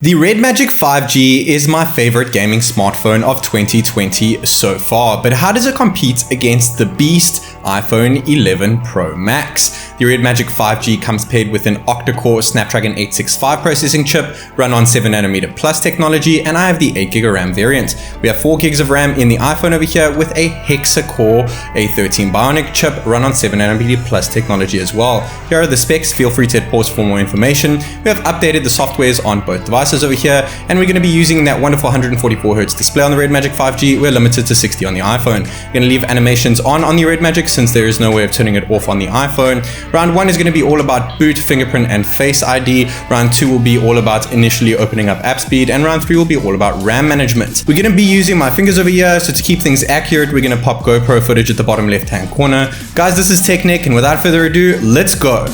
The RedMagic 5G is my favorite gaming smartphone of 2020 so far, but how does it compete against the beast iPhone 11 Pro Max? The RedMagic 5G comes paired with an octa-core Snapdragon 865 processing chip run on 7nm plus technology, and I have the 8GB RAM variant. We have 4GB of RAM in the iPhone over here with a hexa-core A13 Bionic chip run on 7nm plus technology as well. Here are the specs, feel free to pause for more information. We have updated the softwares on both devices over here, and we're going to be using that wonderful 144Hz display on the RedMagic 5G. We're limited to 60 on the iPhone. We're going to leave animations on the RedMagic since there is no way of turning it off on the iPhone. Round 1 is going to be all about boot, fingerprint, and face ID. Round 2 will be all about initially opening up app speed, and round 3 will be all about RAM management. We're going to be using my fingers over here, so to keep things accurate, we're going to pop GoPro footage at the bottom left-hand corner. Guys, this is TechNick, and without further ado, let's go.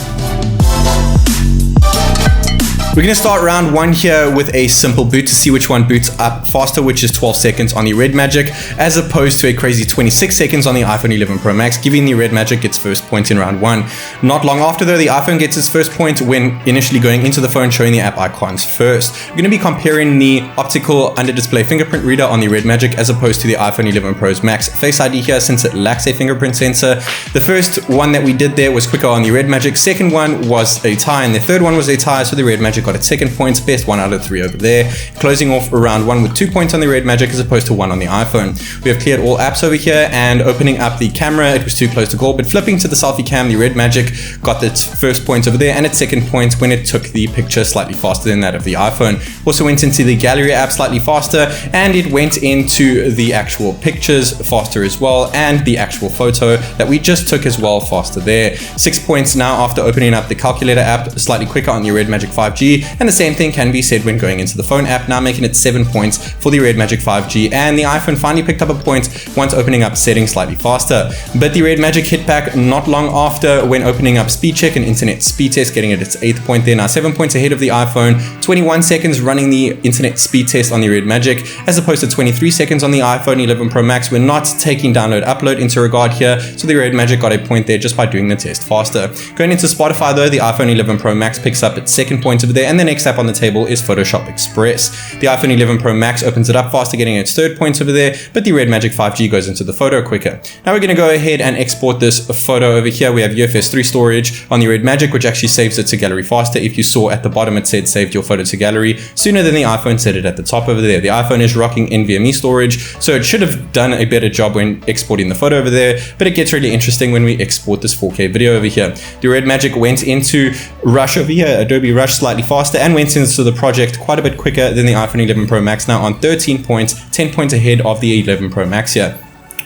We're going to start round 1 here with a simple boot to see which one boots up faster, which is 12 seconds on the RedMagic, as opposed to a crazy 26 seconds on the iPhone 11 Pro Max, giving the RedMagic its first point in round 1. Not long after though, the iPhone gets its first point when initially going into the phone, showing the app icons first. We're going to be comparing the optical under-display fingerprint reader on the RedMagic as opposed to the iPhone 11 Pro's Max Face ID here, since it lacks a fingerprint sensor. The first one that we did there was quicker on the RedMagic, second one was a tie, and the third one was a tie, so the RedMagic got its second points, best 1 out of 3 over there. Closing off round 1 with 2 points on the RedMagic as opposed to 1 on the iPhone. We have cleared all apps over here, and opening up the camera, it was too close to call, but flipping to the selfie cam, the RedMagic got its first points over there and its second point when it took the picture slightly faster than that of the iPhone. Also went into the gallery app slightly faster, and it went into the actual pictures faster as well, and the actual photo that we just took as well faster there. 6 points now after opening up the calculator app, slightly quicker on the RedMagic 5G, and the same thing can be said when going into the phone app, now making it 7 points for the RedMagic 5G, and the iPhone finally picked up a point once opening up settings slightly faster. But the RedMagic hit back not long after when opening up speed check and internet speed test, getting it its 8th point there, now 7 points ahead of the iPhone, 21 seconds running the internet speed test on the RedMagic as opposed to 23 seconds on the iPhone 11 Pro Max. We're not taking download upload into regard here, so the RedMagic got a point there just by doing the test faster. Going into Spotify though, the iPhone 11 Pro Max picks up its second point over there, and the next app on the table is Photoshop Express. The iPhone 11 Pro Max opens it up faster, getting its third point over there, but the RedMagic 5G goes into the photo quicker. Now we're going to go ahead and export this photo over here. We have UFS 3 storage on the RedMagic, which actually saves it to gallery faster. If you saw at the bottom, it said saved your photo to gallery sooner than the iPhone said it at the top over there. The iPhone is rocking NVMe storage, so it should have done a better job when exporting the photo over there, but it gets really interesting when we export this 4K video over here. The RedMagic went into Rush over here, Adobe Rush, slightly faster, and went into the project quite a bit quicker than the iPhone 11 Pro Max, now on 13 points, 10 points ahead of the 11 Pro Max here.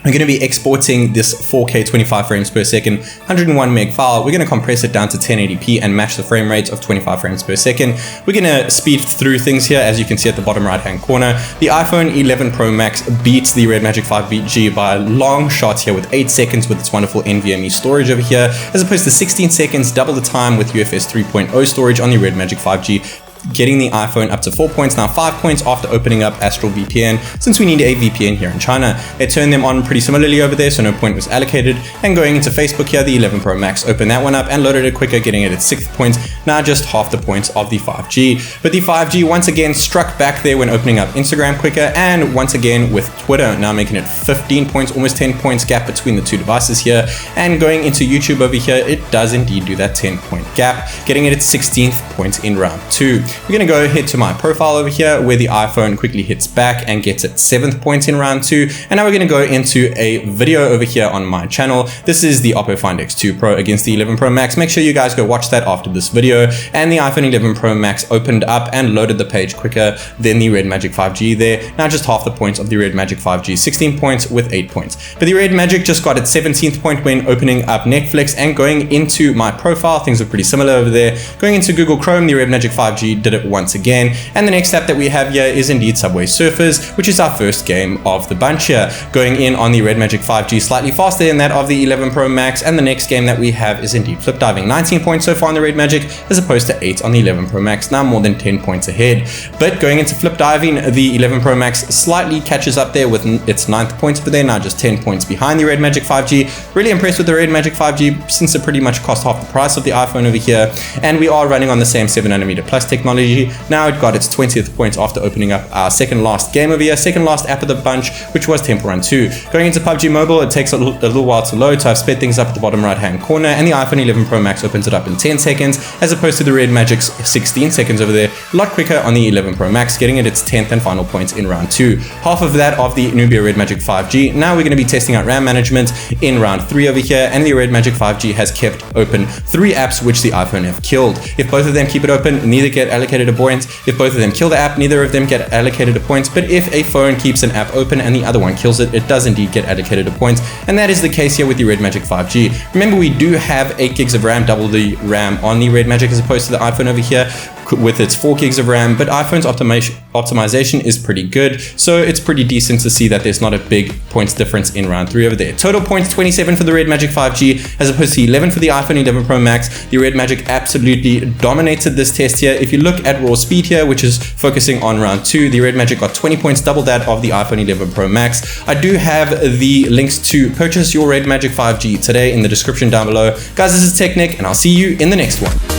We're going to be exporting this 4K 25 frames per second 101 meg file. We're going to compress it down to 1080p and match the frame rate of 25 frames per second. We're going to speed through things here, as you can see at the bottom right hand corner. The iPhone 11 Pro Max beats the RedMagic 5G by a long shot here with 8 seconds with its wonderful NVMe storage over here, as opposed to 16 seconds, double the time with UFS 3.0 storage on the RedMagic 5G. Getting the iPhone up to 4 points, now 5 points after opening up Astral VPN, since we need a VPN here in China. They turned them on pretty similarly over there, so no point was allocated. And going into Facebook here, the 11 Pro Max opened that one up and loaded it quicker, getting it at 6th point, now just half the points of the 5G. But the 5G once again struck back there when opening up Instagram quicker, and once again with Twitter, now making it 15 points, almost 10 points gap between the two devices here. And going into YouTube over here, it does indeed do that 10-point gap, getting it at 16th point in round 2. We're going to go ahead to my profile over here, where the iPhone quickly hits back and gets its 7th point in round 2. And now we're going to go into a video over here on my channel. This is the Oppo Find X2 Pro against the 11 Pro Max. Make sure you guys go watch that after this video. And the iPhone 11 Pro Max opened up and loaded the page quicker than the RedMagic 5G there. Now just half the points of the RedMagic 5G, 16 points with 8 points. But the RedMagic just got its 17th point when opening up Netflix, and going into my profile, things are pretty similar over there. Going into Google Chrome, the RedMagic 5G did it once again. And the next app that we have here is indeed Subway Surfers, which is our first game of the bunch here. Going in on the RedMagic 5G slightly faster than that of the 11 Pro Max, and the next game that we have is indeed Flip Diving. 19 points so far on the RedMagic as opposed to 8 on the 11 Pro Max, now more than 10 points ahead. But going into Flip Diving, the 11 Pro Max slightly catches up there with its 9th point over there, now just 10 points behind the RedMagic 5G. Really impressed with the RedMagic 5G since it pretty much cost half the price of the iPhone over here, and we are running on the same 7nm plus technology. technology. Now it got its 20th point after opening up our second last game over here, second last app of the bunch, which was Temple Run 2. Going into PUBG Mobile, it takes a little while to load, so I've sped things up at the bottom right hand corner, and the iPhone 11 Pro Max opens it up in 10 seconds, as opposed to the RedMagic's 16 seconds over there. A lot quicker on the 11 Pro Max, getting it its 10th and final points in round 2. Half of that of the Nubia RedMagic 5G. Now we're going to be testing out RAM management in round 3 over here, and the RedMagic 5G has kept open 3 apps which the iPhone have killed. If both of them keep it open, neither get allocated a point. If both of them kill the app, neither of them get allocated a point. But if a phone keeps an app open and the other one kills it, it does indeed get allocated a point. And that is the case here with the RedMagic 5G. Remember, we do have 8 gigs of RAM, double the RAM on the RedMagic as opposed to the iPhone over here with its 4 gigs of RAM, but iPhone's optimization is pretty good, so it's pretty decent to see that there's not a big points difference in round 3 over there. Total points 27 for the RedMagic 5G as opposed to 11 for the iPhone 11 Pro Max. The RedMagic absolutely dominated this test here. If you look at raw speed here, which is focusing on round 2, the RedMagic got 20 points, double that of the iPhone 11 Pro Max. I do have the links to purchase your RedMagic 5G today in the description down below. Guys, this is TechNick, and I'll see you in the next one.